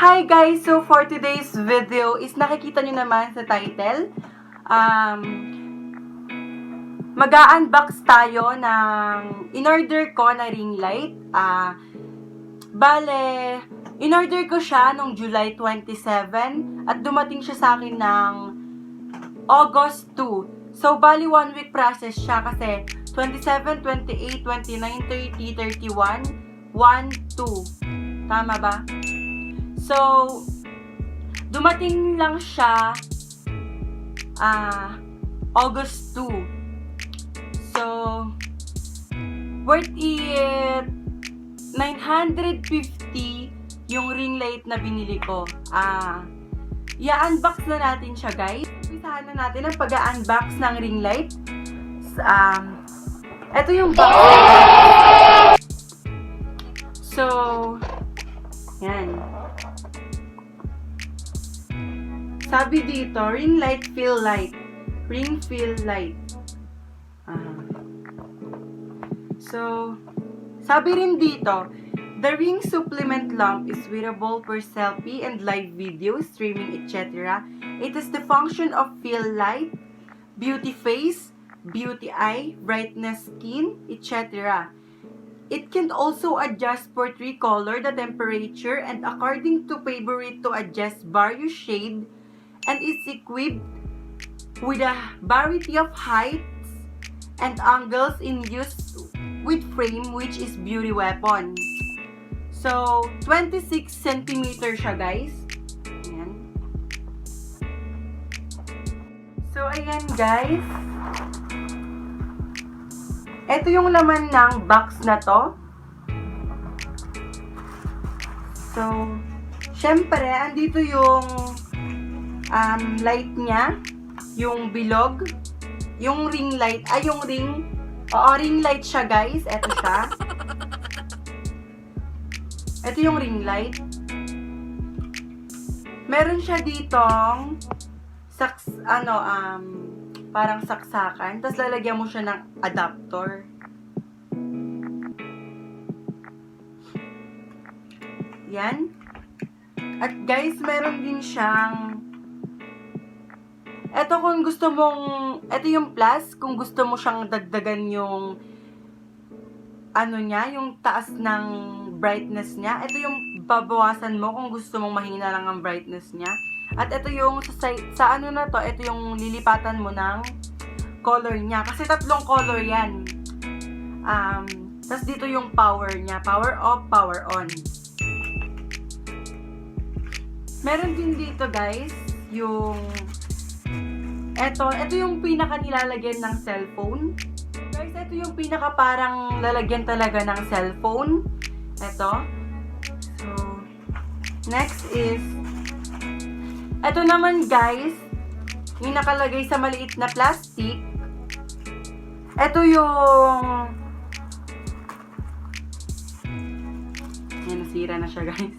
Hi guys! So for today's video is nakikita nyo naman sa title, mag-a-unbox tayo ng in-order ko na ring light. Bale, in-order ko siya noong July 27 at dumating siya sa akin ng August 2. So, bali 1 week process siya kasi 27, 28, 29, 30, 31, 1, 2. Tama ba? So, dumating lang siya August 2. So, worth it 950 yung ring light na binili ko. I-unbox na natin siya, guys. Umpisahan na natin ang pag-unbox ng ring light. Ito yung box. So, yan. Sabi dito, ring light, feel light. Ring feel light. So, sabi rin dito, the ring supplement lamp is wearable for selfie and live video, streaming, etc. It has the function of feel light, beauty face, beauty eye, brightness skin, etc. It can also adjust for 3 color, the temperature, and according to favorite to adjust various shade, and is equipped with a variety of heights and angles in use with frame, which is beauty weapon. So, 26 cm siya, guys. Ayan. So, ayan, guys. Ito yung laman ng box na to. So, syempre, andito yung light niya, yung bilog, yung ring light, yung ring, ring light siya, guys. Ito siya. Ito yung ring light. Meron siya ditong parang saksakan, tapos lalagyan mo siya ng adapter. Yan. At guys, meron din siyang ito kung gusto mong, ito yung plus, kung gusto mo siyang dagdagan yung niya, yung taas ng brightness niya. Ito yung babawasan mo kung gusto mong mahina lang ang brightness niya. At ito yung sa na to, ito yung lilipatan mo ng color niya. Kasi 3 color yan. Tapos dito yung power niya. Power off, power on. Meron din dito, guys, yung ito yung pinaka nilalagyan ng cellphone. Guys, ito yung pinaka parang lalagyan talaga ng cellphone. Ito. So, next is ito naman, guys, yung nakalagay sa maliit na plastic. Ito yung nasira na siya, guys.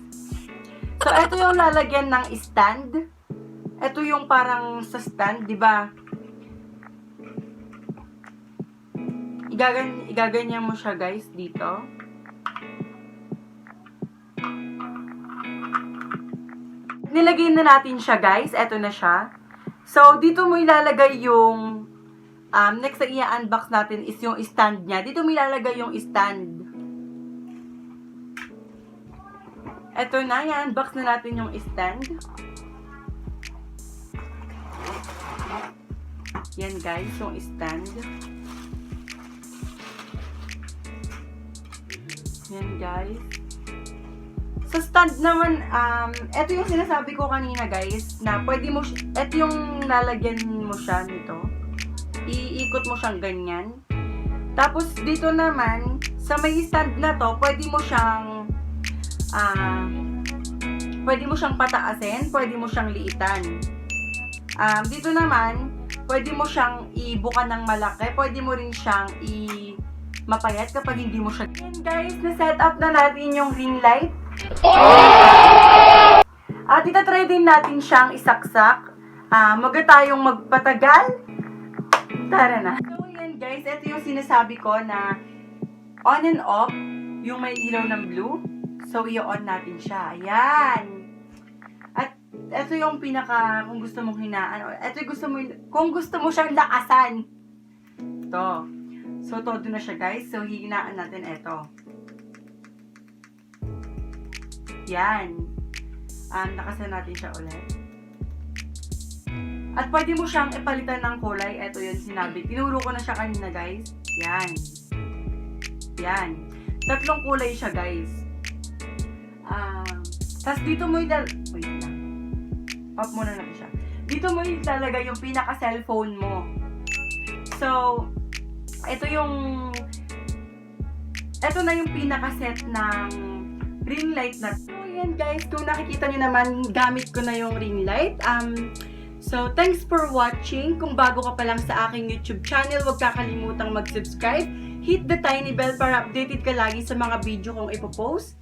So, ito yung lalagyan ng stand. Ito yung parang sa stand, di ba? Igaganyan mo siya, guys, dito. Nilagay na natin siya, guys. Ito na siya. So, dito mo ilalagay yung next na i-unbox natin is yung stand niya. Dito mo ilalagay yung stand. Ito na, i-unbox na natin yung stand. Yan, guys, yung stand. Yan, guys. Sa stand naman, ito yung sinasabi ko kanina, guys, na pwede mo, ito yung lalagyan mo siya nito. Iikot mo siyang ganyan. Tapos, dito naman, sa may stand na to, pwede mo siyang pataasin, pwede mo siyang liitan. Dito naman, pwede mo siyang ibuka ng malaki, pwede mo rin siyang mapayat kapag hindi mo siya. Yan, guys, na-set up na natin yung ring light. At itatry din natin siyang isaksak. Huwag tayong magpatagal. Tara na. So, yan, guys, ito yung sinasabi ko na on and off, yung may ilaw ng blue. So, i-on natin siya. Ayan. ito yung pinaka, kung gusto mong hinaan, ito yung gusto mo, kung gusto mo siyang lakasan. Ito. So, todo na siya, guys. So, hihinaan natin ito. Yan. Lakasan natin siya ulit. At pwede mo siyang ipalitan ng kulay. Ito yun sinabi. Tinuro ko na siya kanina, guys. Yan. Yan. 3 kulay siya, guys. Tapos dito mo wait lang. Off muna natin siya. Dito mo ilalagay yung pinaka-cellphone mo. So, ito na yung pinaka-set ng ring light na. So, yan guys. Kung nakikita niyo naman, gamit ko na yung ring light. So, thanks for watching. Kung bago ka pa lang sa aking YouTube channel, huwag kakalimutang mag-subscribe. Hit the tiny bell para updated ka lagi sa mga video kong ipopost.